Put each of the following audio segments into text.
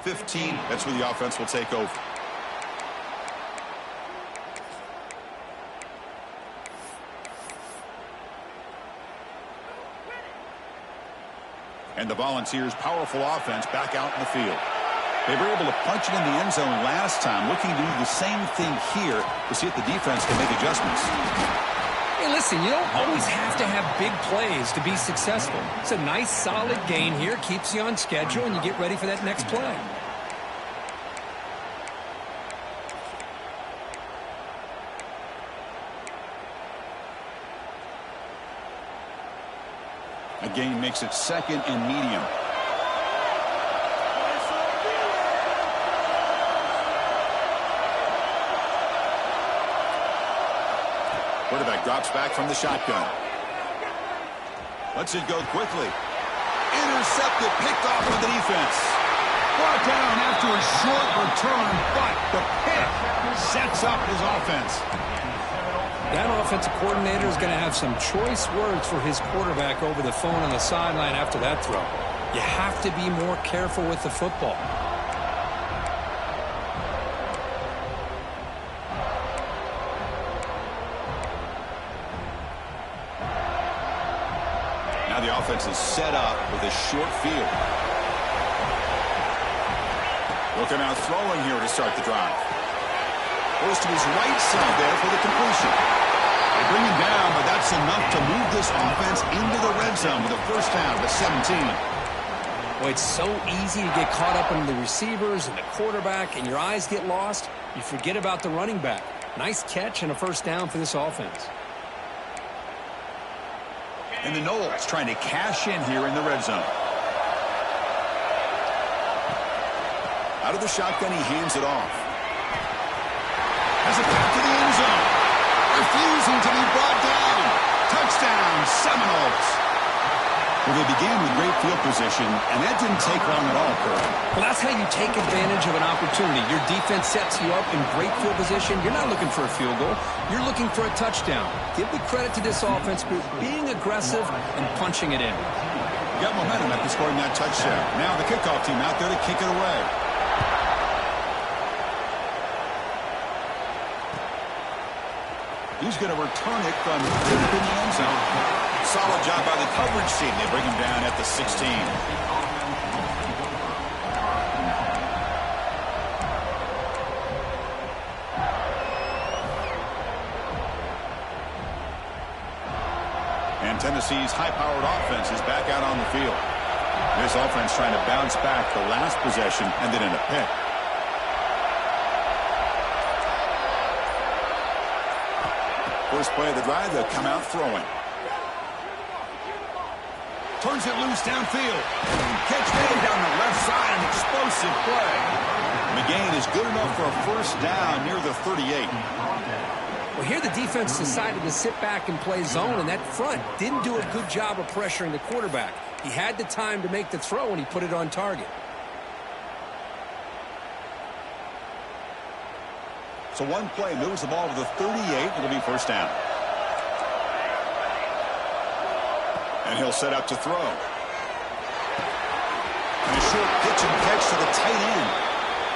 15. That's where the offense will take over. And the Volunteers' powerful offense back out in the field. They were able to punch it in the end zone last time, looking to do the same thing here to see if the defense can make adjustments. Hey, listen, you don't always have to have big plays to be successful. It's a nice, solid gain here, keeps you on schedule, and you get ready for that next play. A gain makes it 2nd and medium. Quarterback drops back from the shotgun. Lets it go quickly. Intercepted, picked off by the defense. Brought down after a short return, but the pick sets up his offense. That offensive coordinator is going to have some choice words for his quarterback over the phone on the sideline after that throw. You have to be more careful with the football. Now the offense is set up with a short field. Looking out throwing here to start the drive. Goes to his right side there for the completion. They bring him down, but that's enough to move this offense into the red zone with a first down to 17. Well, it's so easy to get caught up in the receivers and the quarterback, and your eyes get lost. You forget about the running back. Nice catch and a first down for this offense. And the Noles trying to cash in here in the red zone. Out of the shotgun, he hands it off. Has it back to the end zone. Refusing to be brought down. Touchdown, Seminoles. Well, they began with great field position, and that didn't take long at all, Kurt. Well, that's how you take advantage of an opportunity. Your defense sets you up in great field position. You're not looking for a field goal. You're looking for a touchdown. Give the credit to this offense for being aggressive and punching it in. Got momentum after scoring that touchdown. Now the kickoff team out there to kick it away. He's going to return it from deep in the end zone. Solid job by the coverage team. They bring him down at the 16. And Tennessee's high-powered offense is back out on the field. This offense trying to bounce back the last possession and then in a pick. First play of the drive, they'll come out throwing. Turns it loose downfield. Catch made down the left side, an explosive play. McGain is good enough for a first down near the 38. Well, here the defense decided to sit back and play zone, and that front didn't do a good job of pressuring the quarterback. He had the time to make the throw, and he put it on target. So one play moves the ball to the 38. It'll be first down. And he'll set up to throw. And a short pitch and catch to the tight end.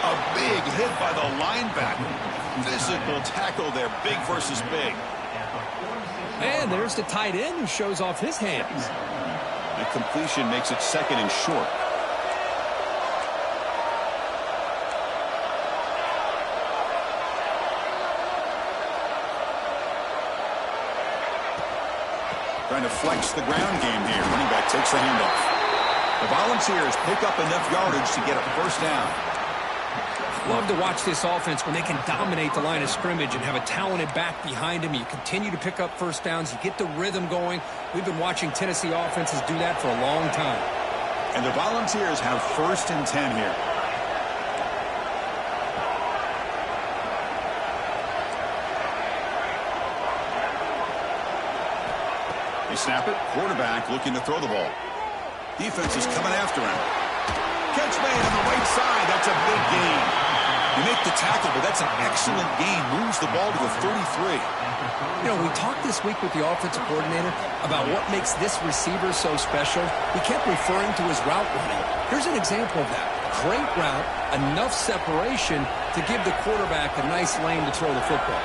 A big hit by the linebacker. Physical tackle there, big versus big. And there's the tight end who shows off his hands. The completion makes it second and short. Trying to flex the ground game here. Running back takes the handoff. The Volunteers pick up enough yardage to get a first down. Love to watch this offense when they can dominate the line of scrimmage and have a talented back behind him. You continue to pick up first downs. You get the rhythm going. We've been watching Tennessee offenses do that for a long time. And the Volunteers have first and 10 here. They snap it. Quarterback looking to throw the ball. Defense is coming after him. Catch made on the right side. That's a big gain. You make the tackle, but that's an excellent gain. Moves the ball to the 33. You know, we talked this week with the offensive coordinator about what makes this receiver so special. We kept referring to his route running. Here's an example of that. Great route, enough separation to give the quarterback a nice lane to throw the football.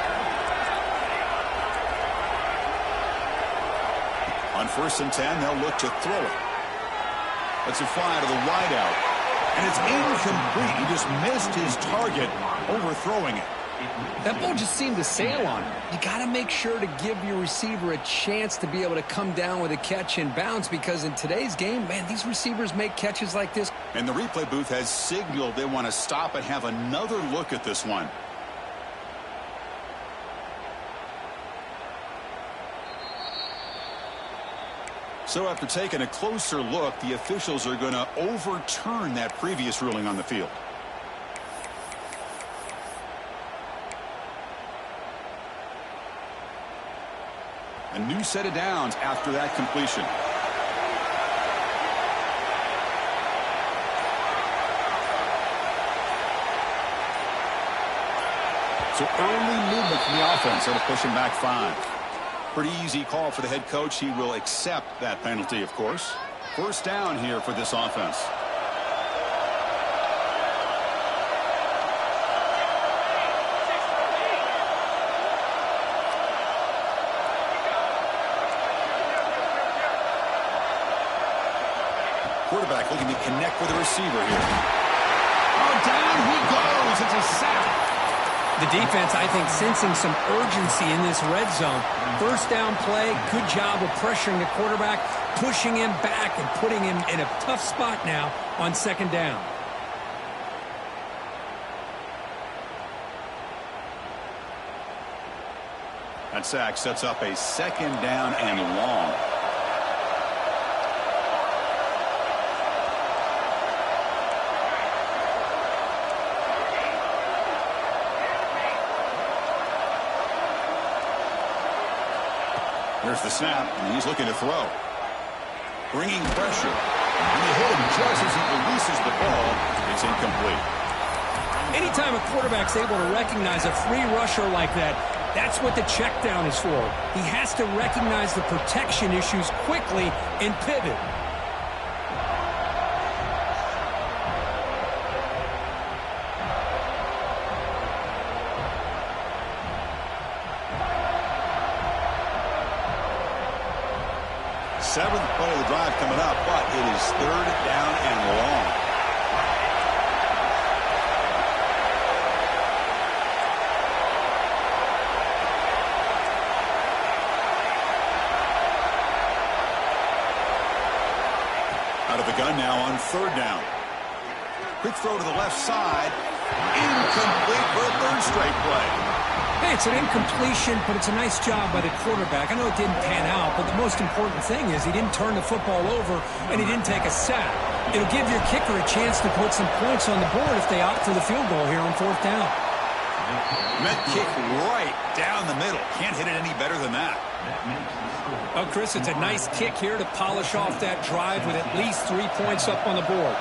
On 1st and 10, they'll look to throw it. Let's it fly to the wideout. And it's incomplete. He just missed his target, overthrowing it. That ball just seemed to sail on him. You got to make sure to give your receiver a chance to be able to come down with a catch and bounce, because in today's game, man, these receivers make catches like this. And the replay booth has signaled they want to stop and have another look at this one. So after taking a closer look, the officials are going to overturn that previous ruling on the field. A new set of downs after that completion. So early movement from the offense. That'll push him back 5. Pretty easy call for the head coach. He will accept that penalty, of course. 1st down here for this offense. Quarterback looking to connect with the receiver here. Oh, down he goes. It's a sack. The defense, I think, sensing some urgency in this red zone. 1st down play, good job of pressuring the quarterback, pushing him back and putting him in a tough spot now on 2nd down. That sack sets up a 2nd down and long. Here's the snap, and he's looking to throw. Bringing pressure. And they hit him just as he releases the ball. It's incomplete. Anytime a quarterback's able to recognize a free rusher like that, that's what the check down is for. He has to recognize the protection issues quickly and pivot. Seventh play of the drive coming up, but it is 3rd down and long. Out of the gun now on 3rd down. Quick throw to the left side. Incomplete for a 3rd straight play. Hey, it's an incompletion, but it's a nice job by the quarterback. I know it didn't pan out, but the most important thing is he didn't turn the football over and he didn't take a sack. It'll give your kicker a chance to put some points on the board if they opt for the field goal here on 4th down. Met kick right down the middle. Can't hit it any better than that. Well, Chris, it's a nice kick here to polish off that drive with at least 3 points up on the board.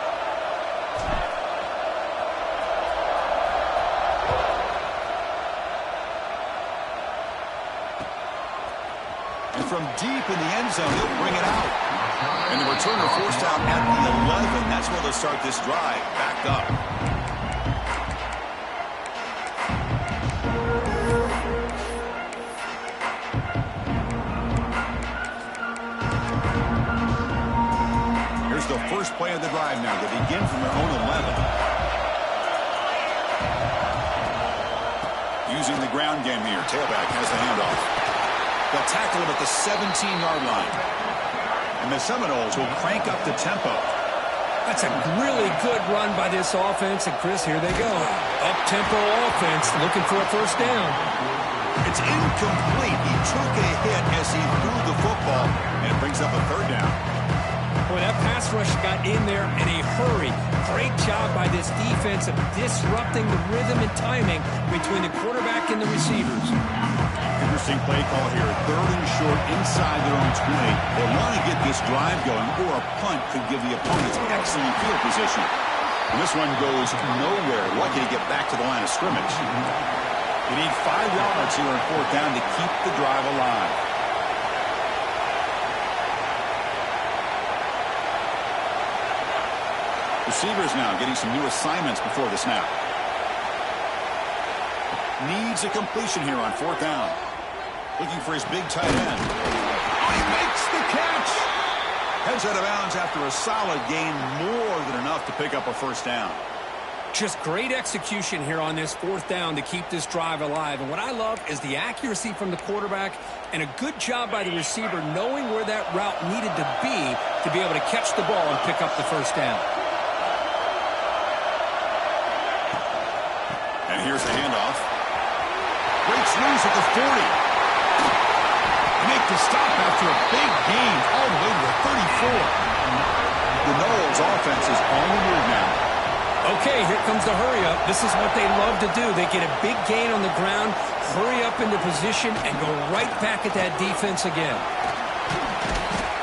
And from deep in the end zone, he'll bring it out. And the returner forced out at the 11. That's where they'll start this drive. Backed up. Here's the first play of the drive now. They begin from their own 11. Using the ground game here. Tailback has the handoff. They'll tackle him at the 17-yard line. And the Seminoles will crank up the tempo. That's a really good run by this offense. And, Chris, here they go. Up-tempo offense looking for a 1st down. It's incomplete. He took a hit as he threw the football, and it brings up a 3rd down. Boy, that pass rush got in there in a hurry. Great job by this defense of disrupting the rhythm and timing between the quarterback and the receivers. Interesting play call here. 3rd and short inside their own 20. They want to get this drive going, or a punt could give the opponents excellent field position. And this one goes nowhere. Lucky to get back to the line of scrimmage. You need 5 yards here on 4th down to keep the drive alive. The Receivers now getting some new assignments before the snap. Needs a completion here on 4th down. Looking for his big tight end. Oh, he makes the catch. Heads out of bounds after a solid gain, more than enough to pick up a 1st down. Just great execution here on this 4th down to keep this drive alive. And what I love is the accuracy from the quarterback and a good job by the receiver knowing where that route needed to be able to catch the ball and pick up the 1st down. And here's the handoff. Breaks loose at the 40. Make the stop after a big gain all the way to the 34. The Noles offense is on the move now. Okay, here comes the hurry-up. This is what they love to do. They get a big gain on the ground, hurry up into position, and go right back at that defense again.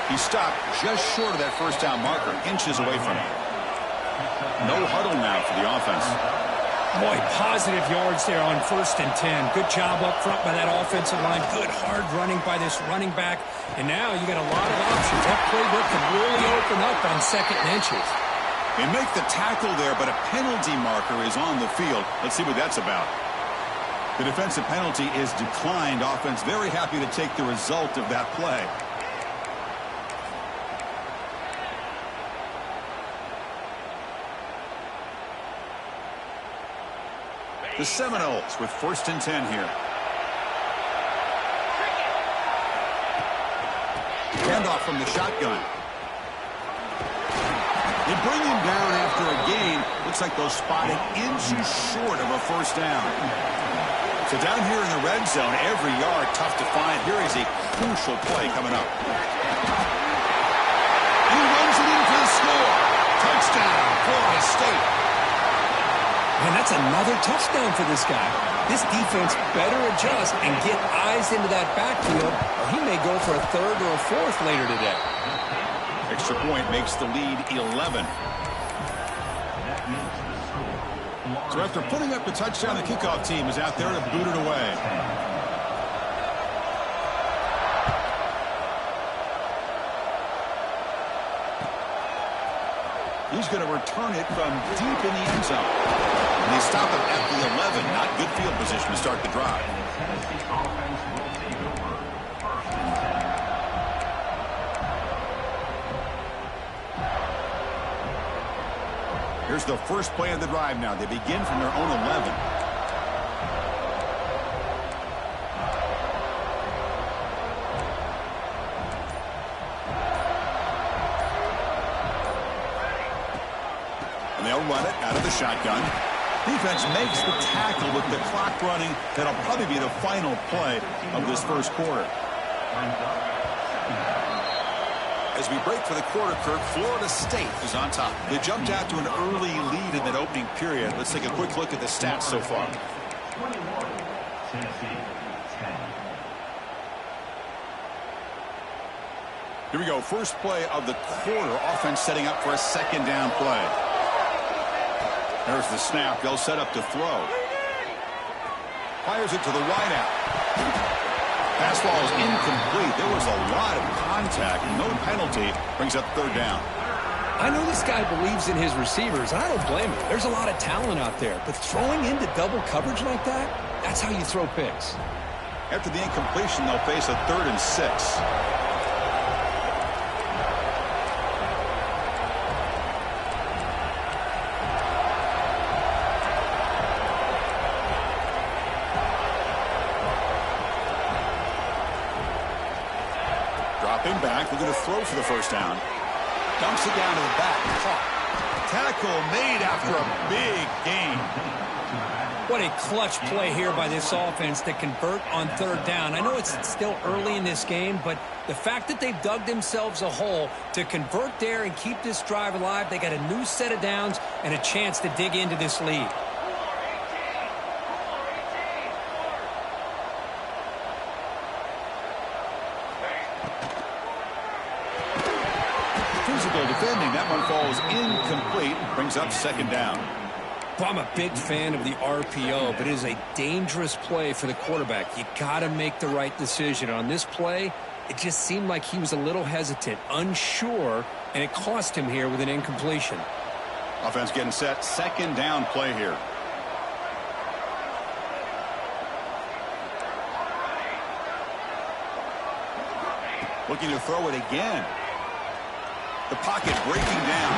He stopped just short of that 1st down marker, inches away from it. No huddle now for the offense. Boy, positive yards there on 1st and 10. Good job up front by that offensive line. Good hard running by this running back. And now you got a lot of options. That playbook can really open up on 2nd and inches. They make the tackle there, but a penalty marker is on the field. Let's see what that's about. The defensive penalty is declined. Offense very happy to take the result of that play. The Seminoles with 1st and 10 here. Handoff from the shotgun. They bring him down after a gain. Looks like they'll spot it inches short of a 1st down. So down here in the red zone, every yard tough to find. Here is a crucial play coming up. He runs it in for the score. Touchdown, Florida State. And that's another touchdown for this guy. This defense better adjust and get eyes into that backfield, or he may go for a 3rd or a 4th later today. Extra point makes the lead 11. So after putting up the touchdown, the kickoff team is out there to boot it away. He's going to return it from deep in the end zone. And they stop him at the 11. Not good field position to start the drive. Here's the first play of the drive now. They begin from their own 11. And they'll run it out of the shotgun. Defense makes the tackle with the clock running. That'll probably be the final play of this 1st quarter. As we break for the quarter, Kirk, Florida State is on top. They jumped out to an early lead in that opening period. Let's take a quick look at the stats so far. Here we go. First play of the quarter. Offense setting up for a 2nd down play. There's the snap. They'll set up to throw. Fires it to the wideout. Pass ball is incomplete. There was a lot of contact. No penalty. Brings up 3rd down. I know this guy believes in his receivers, and I don't blame him. There's a lot of talent out there, but throwing into double coverage like that, that's how you throw picks. After the incompletion, they'll face a 3rd and 6. Dropping back, looking to throw for the 1st down. Dumps it down to the back. Caught. Tackle made after a big gain. What a clutch play here by this offense to convert on 3rd down. I know it's still early in this game, but the fact that they've dug themselves a hole to convert there and keep this drive alive, they got a new set of downs and a chance to dig into this lead. Physical defending. That one falls incomplete. Brings up 2nd down. Well, I'm a big fan of the RPO, but it is a dangerous play for the quarterback. You got to make the right decision. On this play, it just seemed like he was a little hesitant, unsure, and it cost him here with an incompletion. Offense getting set. Second down play here. Looking to throw it again. The pocket breaking down.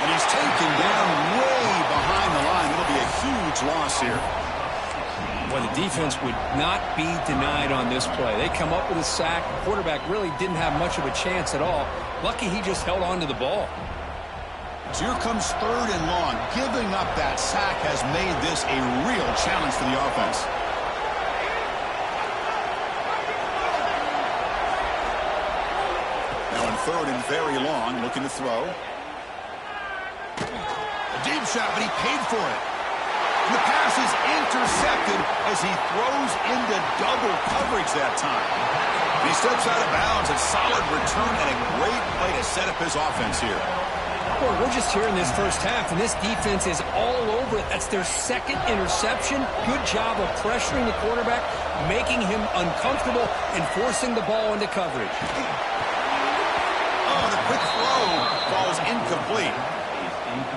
And he's taken down way behind the line. It'll be a huge loss here. Well, the defense would not be denied on this play. They come up with a sack. The quarterback really didn't have much of a chance at all. Lucky he just held on to the ball. So here comes third and long. Giving up that sack has made this a real challenge for the offense. Now in third and very long, looking to throw. A deep shot, but he paid for it. And the pass is intercepted as he throws into double coverage that time. He steps out of bounds. A solid return and a great play to set up his offense here. Boy, we're just here in this first half, and this defense is all over it. That's their second interception. Good job of pressuring the quarterback, making him uncomfortable, and forcing the ball into coverage. Oh, the quick throw falls incomplete.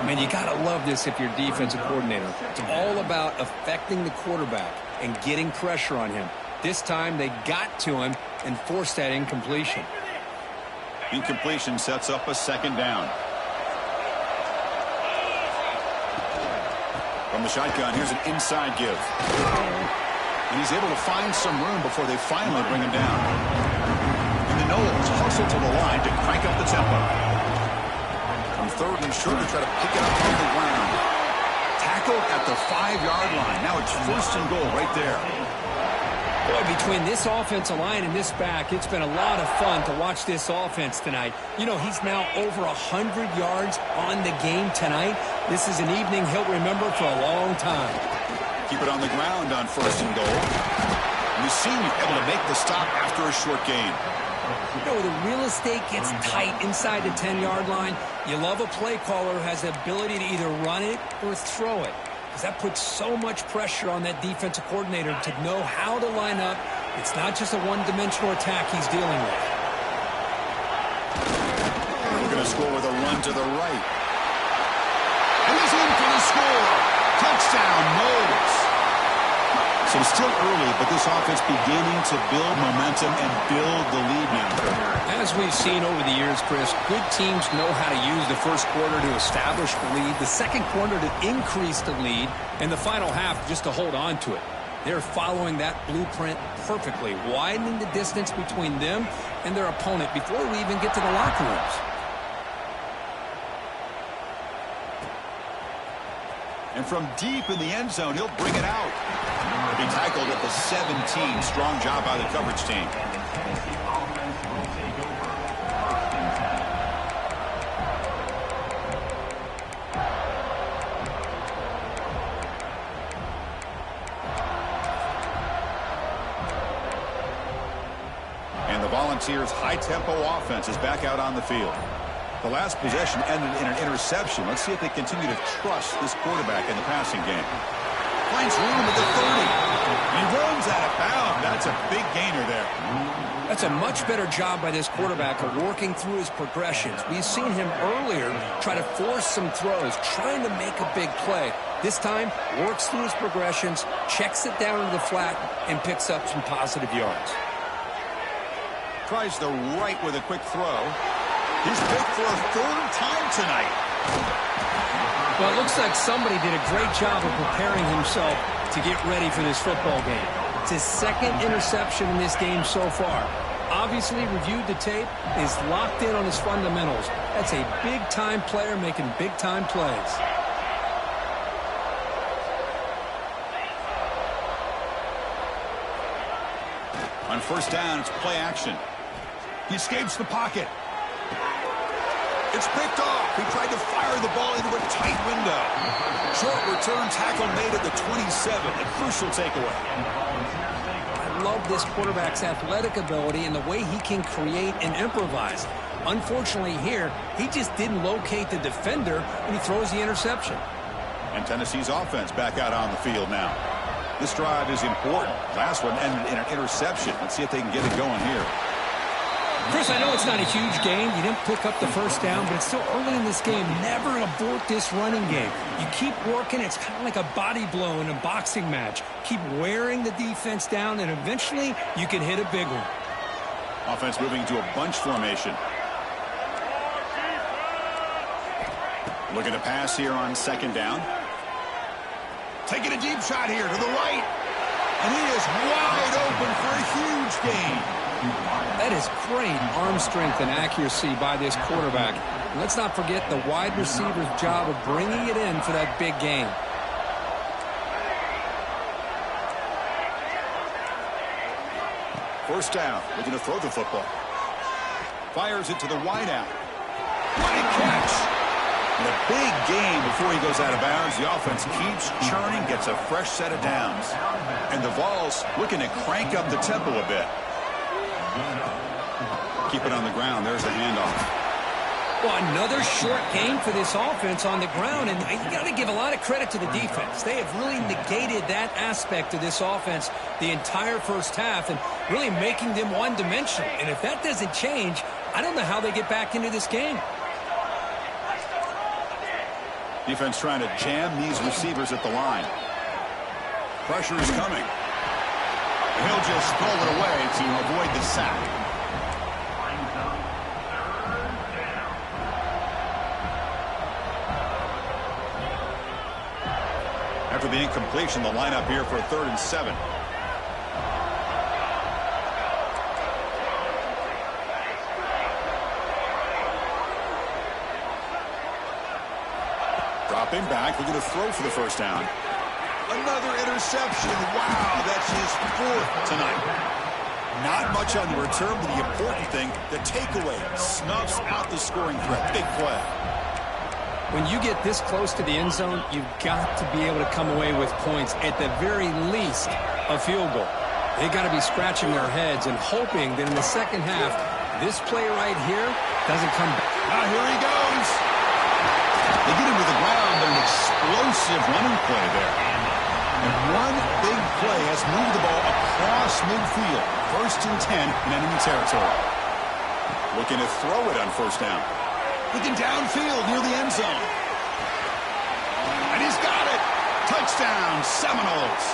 Man, you got to love this if you're a defensive coordinator. It's all about affecting the quarterback and getting pressure on him. This time they got to him and forced that incompletion. Incompletion sets up a second down. From the shotgun, here's an inside give. And he's able to find some room before they finally bring him down. And the Noles hustle to the line to crank up the tempo. Third and short to try to pick it up on the ground. Tackled at the 5-yard line. Now it's first and goal right there. Boy, between this offensive line and this back, it's been a lot of fun to watch this offense tonight. You know, he's now over 100 yards on the game tonight. This is an evening he'll remember for a long time. Keep it on the ground on first and goal. Mussini able to make the stop after a short gain. You know, the real estate gets tight inside the 10-yard line. You love a play caller who has the ability to either run it or throw it, because that puts so much pressure on that defensive coordinator to know how to line up. It's not just a one-dimensional attack he's dealing with. We're going to score with a run to the right. And he's in for the score. Touchdown, Noles. So it's still early, but this offense beginning to build momentum and build the lead now. As we've seen over the years, Chris, good teams know how to use the first quarter to establish the lead, the second quarter to increase the lead, and the final half just to hold on to it. They're following that blueprint perfectly, widening the distance between them and their opponent before we even get to the locker rooms. And from deep in the end zone, he'll bring it out. He'll be tackled at the 17. Strong job by the coverage team. And the Volunteers' high-tempo offense is back out on the field. The last possession ended in an interception. Let's see if they continue to trust this quarterback in the passing game. Finds room at the 30. He runs out of bounds. That's a big gainer there. That's a much better job by this quarterback of working through his progressions. We've seen him earlier try to force some throws, trying to make a big play. This time, works through his progressions, checks it down to the flat, and picks up some positive yards. Tries the right with a quick throw. He's picked for a third time tonight. Well, it looks like somebody did a great job of preparing himself to get ready for this football game. It's his second interception in this game so far. Obviously reviewed the tape, is locked in on his fundamentals. That's a big-time player making big-time plays. On first down, it's play action. He escapes the pocket. It's picked off. He tried to fire the ball into a tight window. Short return tackle made at the 27. A crucial takeaway. I love this quarterback's athletic ability and the way he can create and improvise. Unfortunately here, he just didn't locate the defender, and he throws the interception. And Tennessee's offense back out on the field now. This drive is important. Last one ended in an interception. Let's see if they can get it going here. Chris, I know it's not a huge gain. You didn't pick up the first down, but it's still early in this game. Never abort this running game. You keep working. It's kind of like a body blow in a boxing match. Keep wearing the defense down, and eventually you can hit a big one. Offense moving into a bunch formation. Looking to pass here on second down. Taking a deep shot here to the right. And he is wide open for a huge gain. That is great arm strength and accuracy by this quarterback. And let's not forget the wide receiver's job of bringing it in for that big gain. First down, looking to throw the football. Fires it to the wideout. What a catch! And a big gain before he goes out of bounds. The offense keeps churning, gets a fresh set of downs. And the Vols looking to crank up the tempo a bit. Keep it on the ground. There's the handoff. Well, another short game for this offense on the ground, and you got to give a lot of credit to the defense. They have really negated that aspect of this offense the entire first half and really making them one-dimensional. And if that doesn't change, I don't know how they get back into this game. Defense trying to jam these receivers at the line. Pressure is coming. He'll just throw it away to avoid the sack. After the incompletion, the lineup here for a 3rd and 7. Dropping back, looking to throw for the first down. Another interception. Wow, that's his 4th tonight. Not much on the return, but the important thing, the takeaway, snuffs out the scoring threat. Big play. When you get this close to the end zone, you've got to be able to come away with points, at the very least, a field goal. They got to be scratching their heads and hoping that in the second half, this play right here doesn't come back. Here he goes. They get him to the ground, but an explosive running play there. And one big play has moved the ball across midfield. 1st and 10 in enemy territory. Looking to throw it on first down. Looking downfield near the end zone. And he's got it. Touchdown, Seminoles.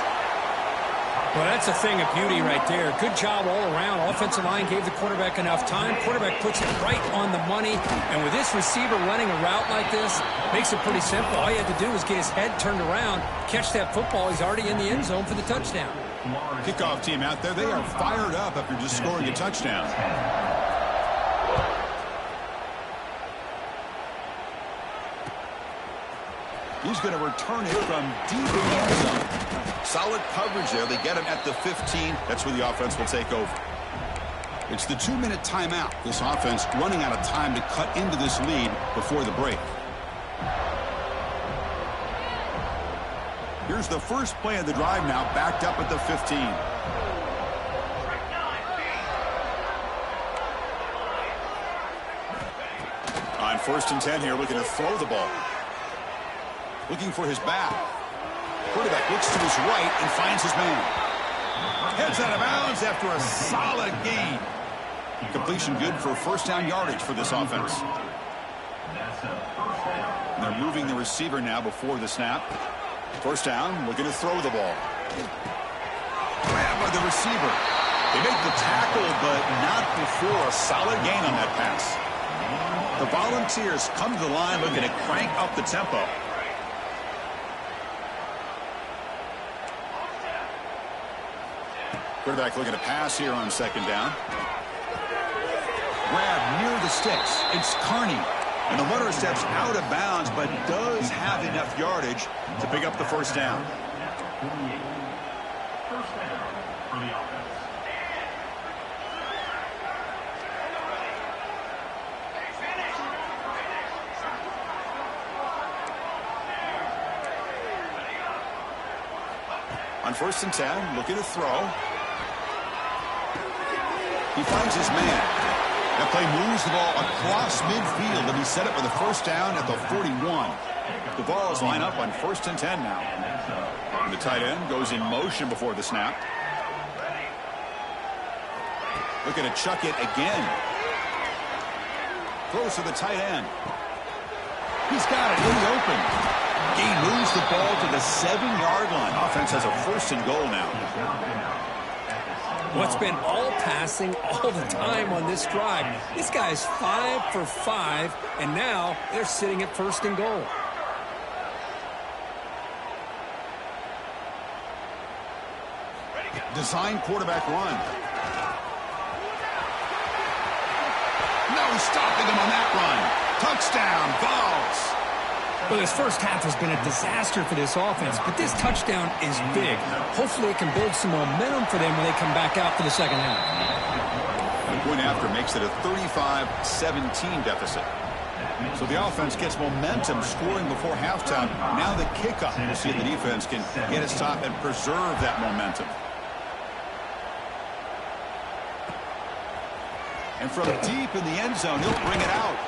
Well, that's a thing of beauty right there. Good job all around. Offensive line gave the quarterback enough time. Quarterback puts it right on the money. And with this receiver running a route like this, makes it pretty simple. All you had to do was get his head turned around, catch that football. He's already in the end zone for the touchdown. Kickoff team out there. They are fired up after just scoring a touchdown. He's going to return it from deep in the end zone. Solid coverage there. They get him at the 15. That's where the offense will take over. It's the 2-minute timeout. This offense running out of time to cut into this lead before the break. Here's the first play of the drive now, backed up at the 15. On 1st and 10 here, looking to throw the ball. Looking for his back. Quarterback looks to his right and finds his man. Heads out of bounds after a solid gain. Completion good for first down yardage for this offense. And they're moving the receiver now before the snap. First down, looking to throw the ball. Grab by the receiver. They make the tackle, but not before a solid gain on that pass. The Volunteers come to the line looking to crank up the tempo. Quarterback looking to pass here on second down. Grab near the sticks. It's Carney. And the runner steps out of bounds, but does have enough yardage to pick up the first down. First down for the offense. On 1st and 10, looking to throw. He finds his man. That play moves the ball across midfield, and he set it for the first down at the 41. The Vols line up on 1st and 10 now. And the tight end goes in motion before the snap. Looking to chuck it again. Throws to the tight end. He's got it in the open. He moves the ball to the 7-yard line. Offense has a 1st and goal now. What's been all passing all the time on this drive. This guy's 5 for 5, and now they're sitting at 1st and goal. Design quarterback run. No stopping him on that run. Touchdown, Vols. Well, this first half has been a disaster for this offense, but this touchdown is big. Hopefully it can build some momentum for them when they come back out for the second half. The point after makes it a 35-17 deficit. So the offense gets momentum scoring before halftime. Now the kickoff. We'll see if the defense can get a stop and preserve that momentum. And from deep in the end zone, he'll bring it out.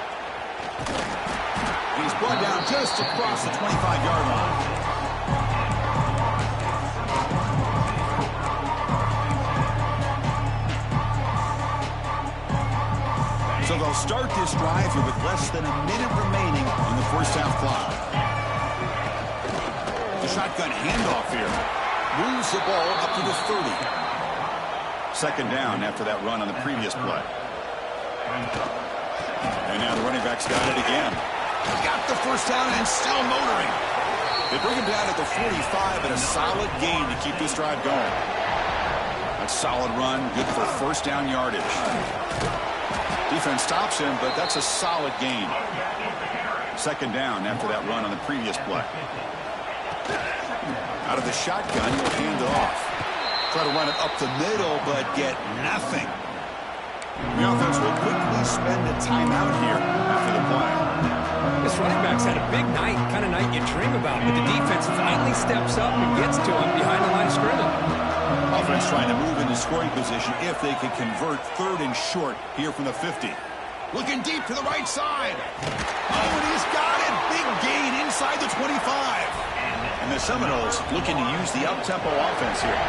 He's brought down just across the 25-yard line. So they'll start this drive here with less than a minute remaining in the first half clock. The shotgun handoff here. Moves the ball up to the 30. 2nd down after that run on the previous play. And now the running back's got it again. Got the 1st down and still motoring. They bring him down at the 45 and a solid gain to keep this drive going. A solid run, good for 1st down yardage. Defense stops him, but that's a solid gain. 2nd down after that run on the previous play. Out of the shotgun, he'll hand it off. Try to run it up the middle, but get nothing. The offense will quickly spend a timeout here after the play. This running back's had a big night, kind of night you dream about, but the defense finally steps up and gets to him behind the line of scrimmage. Offense trying to move into scoring position if they can convert 3rd and short here from the 50. Looking deep to the right side. Oh, and he's got it. Big gain inside the 25. And the Seminoles looking to use the up-tempo offense here.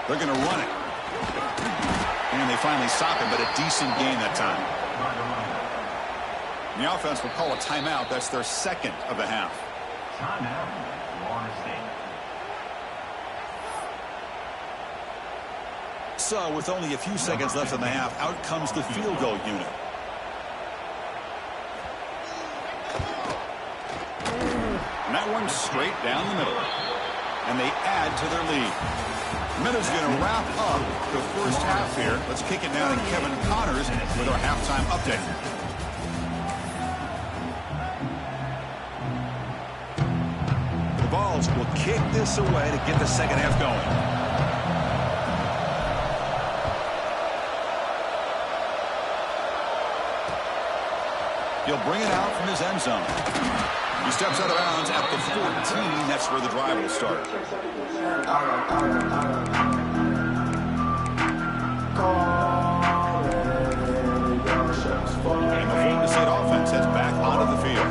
They're going to run it. And they finally stop him, but a decent gain that time. And the offense will call a timeout. That's their 2nd of the half. Timeout, Florida State. So, with only a few seconds left in the half, out comes the field goal unit. And that one's straight down the middle. And they add to their lead. Minutes going to wrap up the first half here. Let's kick it down to Kevin Connors with our halftime update. The Vols will kick this away to get the second half going. He'll bring it out from his end zone. He steps out of bounds at the 14. That's where the drive will start. And the Florida State offense heads back onto the field.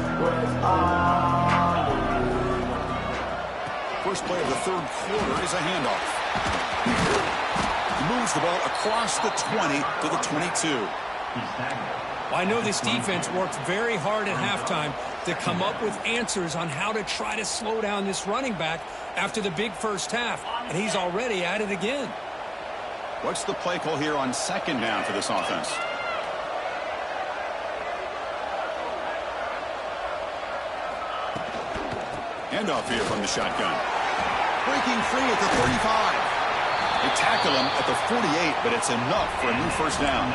First play of the 3rd quarter is a handoff. He moves the ball across the 20 to the 22. Well, I know this defense worked very hard at halftime to come up with answers on how to try to slow down this running back after the big first half, and he's already at it again. What's the play call here on 2nd down for this offense? Handoff here from the shotgun. Breaking free at the 35. They tackle him at the 48, but it's enough for a new 1st down.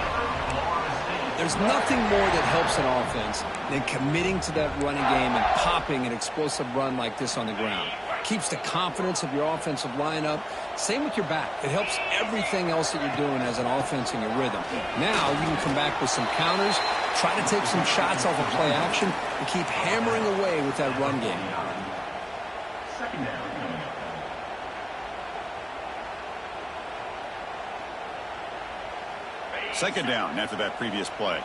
There's nothing more that helps an offense than committing to that running game and popping an explosive run like this on the ground. Keeps the confidence of your offensive lineup. Same with your back. It helps everything else that you're doing as an offense in your rhythm. Now you can come back with some counters, try to take some shots off of play action, and keep hammering away with that run game. 2nd down. Second down after that previous play.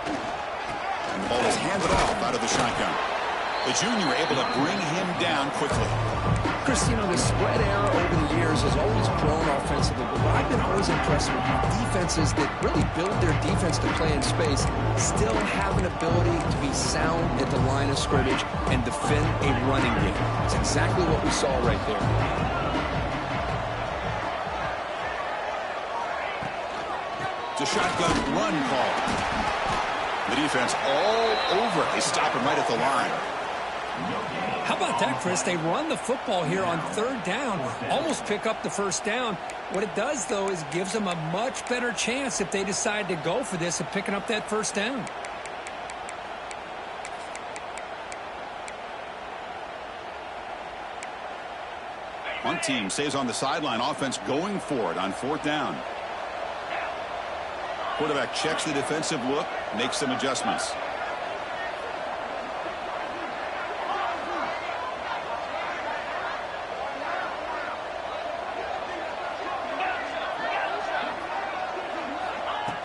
And the ball is handed off out of the shotgun. The junior able to bring him down quickly. Chris, you know, the spread era over the years has always grown offensively, but what I've been always impressed with defenses that really build their defense to play in space still have an ability to be sound at the line of scrimmage and defend a running game. It's exactly what we saw right there. It's a shotgun run call. The defense all over it. They stop him right at the line. How about that, Chris? They run the football here on third down, almost pick up the first down. What it does, though, is gives them a much better chance if they decide to go for this of picking up that first down. One team stays on the sideline. Offense going for it on fourth down. Quarterback checks the defensive look, makes some adjustments.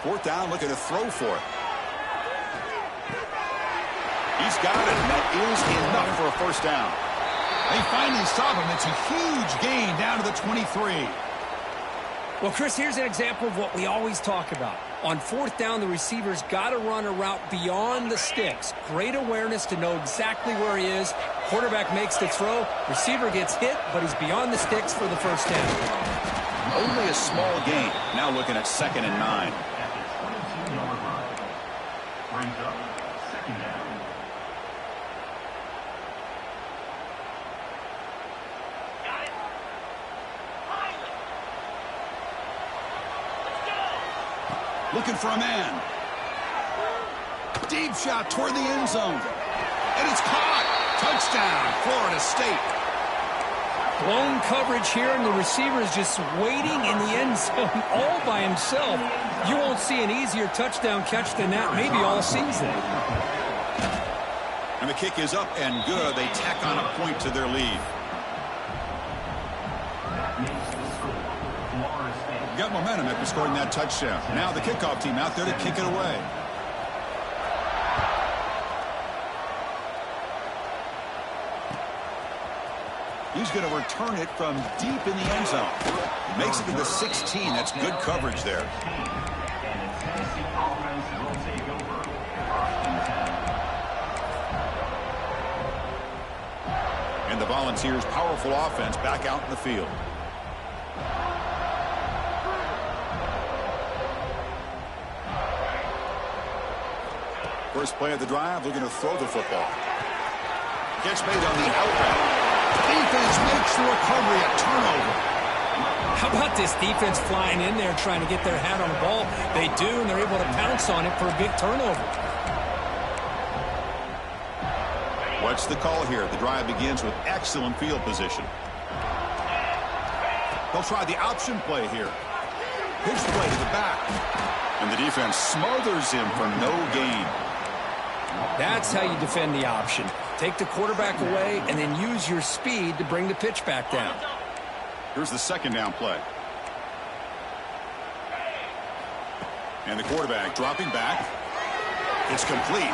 Fourth down, looking to throw for it. He's got it, and that is enough for a first down. They finally stop him. It's a huge gain down to the 23. Well, Chris, here's an example of what we always talk about. On fourth down, the receiver's got to run a route beyond the sticks. Great awareness to know exactly where he is. Quarterback makes the throw. Receiver gets hit, but he's beyond the sticks for the first down. Only a small gain. Now looking at 2nd and 9. Brings up second down. Looking for a man. Deep shot toward the end zone. And it's caught. Touchdown, Florida State. Blown coverage here, and the receiver is just waiting in the end zone all by himself. You won't see an easier touchdown catch than that maybe all season. And the kick is up and good. They tack on a point to their lead. Got momentum after scoring that touchdown. Now the kickoff team out there to kick it away. He's going to return it from deep in the end zone. Makes it to the 16. That's good coverage there. And the Volunteers' powerful offense back out in the field. First play of the drive, looking to throw the football. Gets made on the outright. Defense makes the recovery a turnover. How about this defense flying in there trying to get their hat on the ball? They do, and they're able to pounce on it for a big turnover. What's the call here? The drive begins with excellent field position. They'll try the option play here. Pitch play to the back. And the defense smothers him for no gain. That's how you defend the option. Take the quarterback away and then use your speed to bring the pitch back down. Here's the second down play. And the quarterback dropping back. It's complete.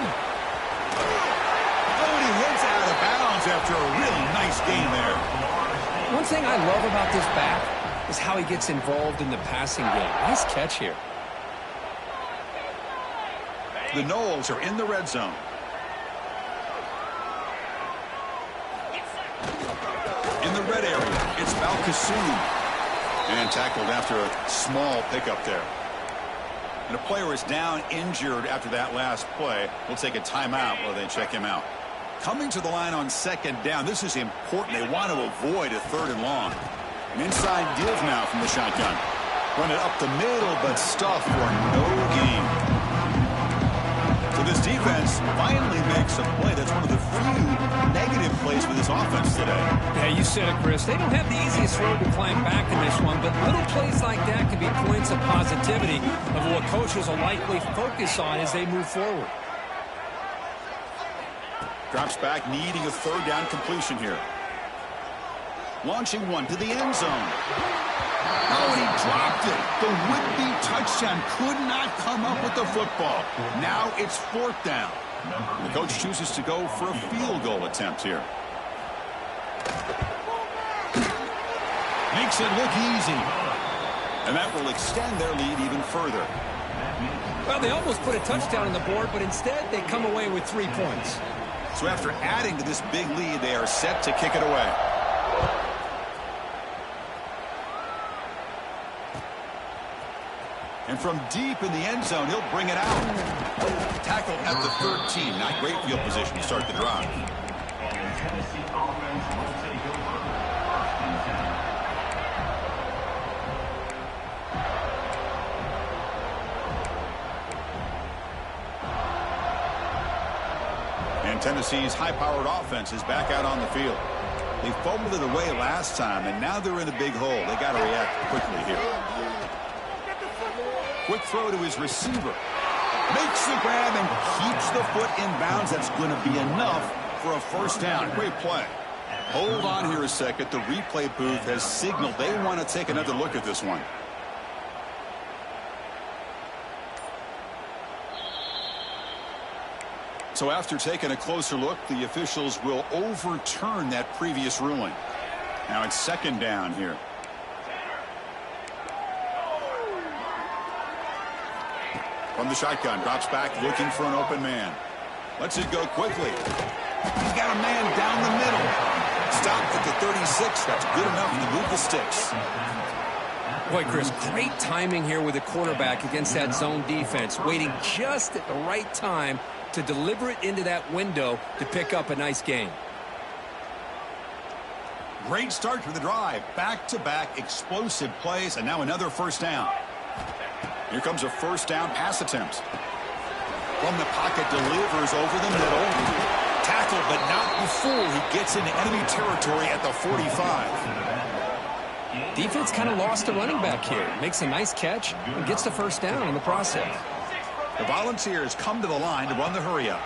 Oh, and he hits out of bounds after a really nice gain there. One thing I love about this back is how he gets involved in the passing game. Nice catch here. The Noles are in the red zone. In the red area, it's Balkasoon. And tackled after a small pickup there. And a player is down injured after that last play. We'll take a timeout while they check him out. Coming to the line on second down, this is important. They want to avoid a third and long. An inside give now from the shotgun. Run it up the middle, but stuffed for no gain. So this defense finally makes a play. That's one of the few negative plays for this offense today. Yeah, you said it, Chris. They don't have the easiest road to climb back in this one, but little plays like that can be points of positivity of what coaches will likely focus on as they move forward. Drops back, needing a third down completion here. Launching one to the end zone. Oh, and he dropped it. The would-be touchdown could not come up with the football. Now it's 4th down. The coach chooses to go for a field goal attempt here. Makes it look easy. And that will extend their lead even further. Well, they almost put a touchdown on the board, but instead they come away with 3 points. So after adding to this big lead, they are set to kick it away. And from deep in the end zone, he'll bring it out. Tackled at the 13. Not great field position to start the drive. Tennessee offense will take over 1st and 10. And Tennessee's high-powered offense is back out on the field. They fumbled it away last time, and now they're in a big hole. They got to react quickly here. Quick throw to his receiver. Makes the grab and keeps the foot in bounds. That's going to be enough for a 1st down. Great play. Hold on here a second. The replay booth has signaled they want to take another look at this one. So after taking a closer look, the officials will overturn that previous ruling. Now it's 2nd down here. From the shotgun, drops back, looking for an open man. Lets it go quickly. He's got a man down the middle. Stopped at the 36. That's good enough to move the sticks. Boy, Chris, great timing here with the quarterback against that zone defense, waiting just at the right time to deliver it into that window to pick up a nice gain. Great start to the drive. Back-to-back explosive plays, and now another 1st down. Here comes a 1st down pass attempt. From the pocket, delivers over the middle. Tackled, but not before he gets into enemy territory at the 45. Defense kind of lost the running back here. Makes a nice catch and gets the 1st down in the process. The Volunteers come to the line to run the hurry-up.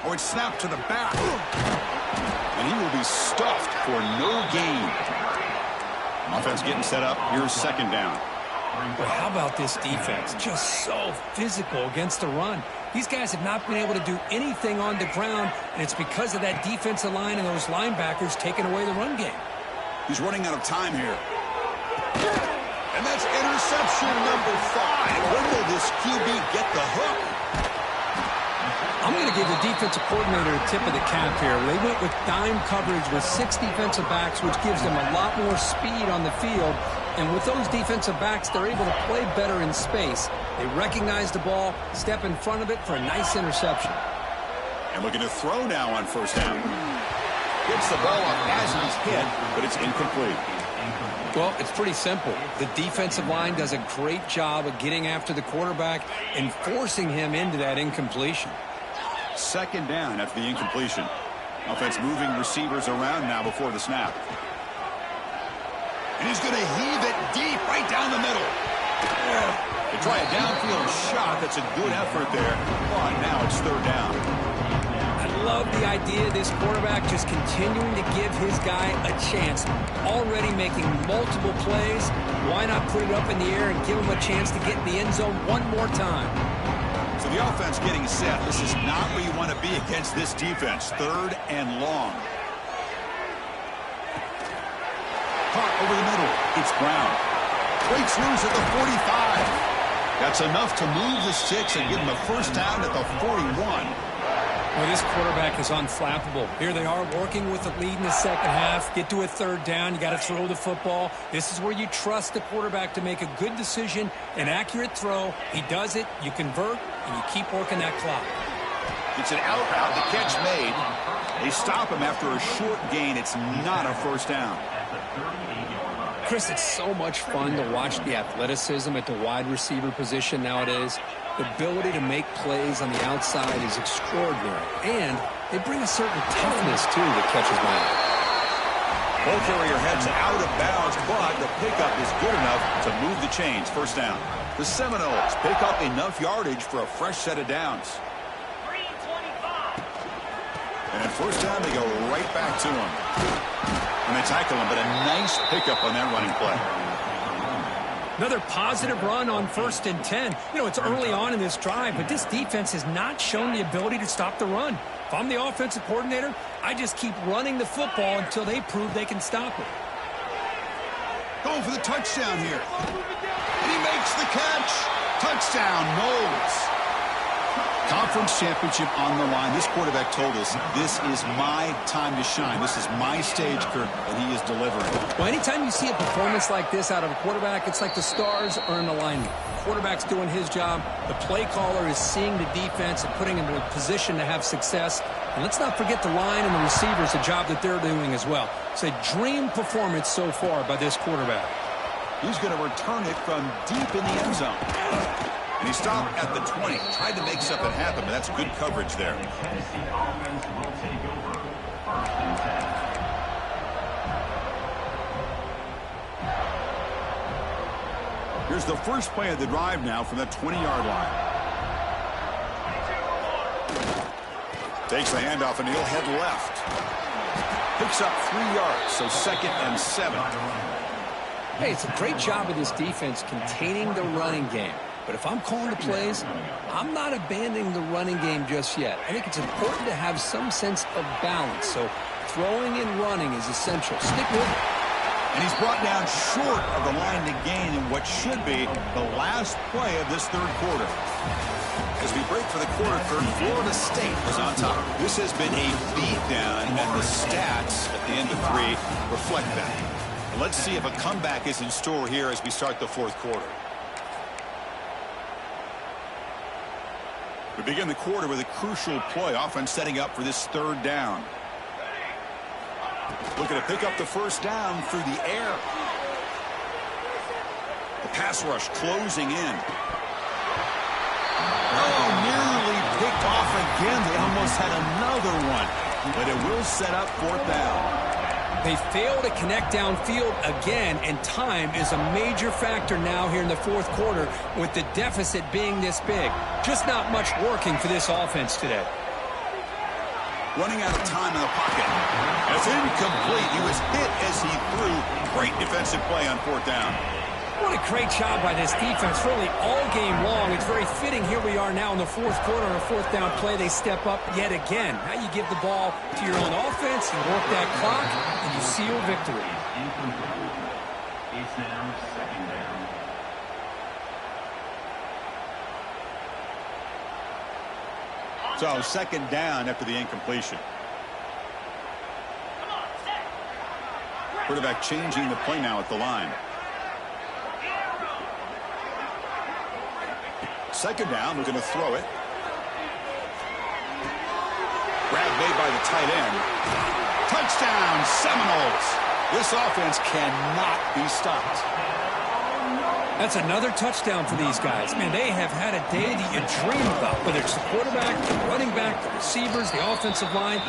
Oh, it's snapped to the back. And he will be stuffed for no gain. Offense getting set up. Here's 2nd down. Well, how about this defense? Just so physical against the run. These guys have not been able to do anything on the ground, and it's because of that defensive line and those linebackers taking away the run game. He's running out of time here. And that's interception number 5. When will this QB get the hook? I'm going to give the defensive coordinator a tip of the cap here. They went with dime coverage with 6 defensive backs, which gives them a lot more speed on the field. And with those defensive backs, they're able to play better in space. They recognize the ball, step in front of it for a nice interception. And looking to throw now on 1st down. Gets the ball up as he's hit, but it's incomplete. Well, it's pretty simple. The defensive line does a great job of getting after the quarterback and forcing him into that incompletion. 2nd down after the incompletion. Offense moving receivers around now before the snap. And he's going to heave it deep right down the middle. They try a downfield shot. That's a good effort there. But now it's 3rd down. I love the idea of this quarterback just continuing to give his guy a chance. Already making multiple plays. Why not put it up in the air and give him a chance to get in the end zone one more time? So the offense getting set. This is not where you want to be against this defense. 3rd and long. Caught over the middle. It's Brown. Breaks loose at the 45. That's enough to move the sticks and give them a 1st down at the 41. Well, this quarterback is unflappable. Here they are working with the lead in the 2nd half. Get to a 3rd down. You got to throw the football. This is where you trust the quarterback to make a good decision, an accurate throw. He does it. You convert, and you keep working that clock. It's an out route. The catch made. They stop him after a short gain. It's not a 1st down. Chris, it's so much fun to watch the athleticism at the wide receiver position nowadays. The ability to make plays on the outside is extraordinary. And they bring a certain toughness, too, that catches my eye. Ball carrier heads out of bounds, but the pickup is good enough to move the chains. 1st down. The Seminoles pick up enough yardage for a fresh set of downs. And at 1st down, they go right back to him. And they tackle him, but a nice pickup on that running play. Another positive run on 1st and 10. You know, it's early on in this drive, but this defense has not shown the ability to stop the run. If I'm the offensive coordinator, I just keep running the football until they prove they can stop it. Going for the touchdown here. And he makes the catch. Touchdown, Knowles. Conference championship on the line. This quarterback told us, this is my time to shine. This is my stage, Kirk, and he is delivering. Well, anytime you see a performance like this out of a quarterback, it's like the stars are in alignment. The quarterback's doing his job. The play caller is seeing the defense and putting him in a position to have success. And let's not forget the line and the receivers, the job that they're doing as well. It's a dream performance so far by this quarterback. He's going to return it from deep in the end zone. And he stopped at the 20. Tried to make something happen, but that's good coverage there. Tennessee offense will take over 1st and 10. Here's the first play of the drive now from that 20-yard line. Takes the handoff, and he'll head left. Picks up 3 yards, so 2nd and 7. Hey, it's a great job of this defense containing the running game. But if I'm calling the plays, I'm not abandoning the running game just yet. I think it's important to have some sense of balance. So throwing and running is essential. Stick with it. And he's brought down short of the line to gain in what should be the last play of this third quarter. As we break for the quarter, Florida State is on top. This has been a beatdown, and the stats at the end of 3 reflect that. Let's see if a comeback is in store here as we start the fourth quarter. We begin the quarter with a crucial play, offense setting up for this 3rd down. Looking to pick up the 1st down through the air. The pass rush closing in. Oh, nearly picked off again. They almost had another one, but it will set up 4th down. They fail to connect downfield again, and time is a major factor now here in the fourth quarter with the deficit being this big. Just not much working for this offense today. Running out of time in the pocket. It's incomplete. He was hit as he threw. Great defensive play on 4th down. What a great job by this defense, really all game long. It's very fitting. Here we are now in the fourth quarter on a 4th down play. They step up yet again. Now you give the ball to your own offense, you work that clock, and you seal victory. Incomplete. It's now 2nd down. So 2nd down after the incompletion. Quarterback changing the play now at the line. 2nd down, we're going to throw it. Grab made by the tight end. Touchdown, Seminoles. This offense cannot be stopped. That's another touchdown for these guys. Man, they have had a day that you dream about, whether it's the quarterback, the running back, the receivers, the offensive line.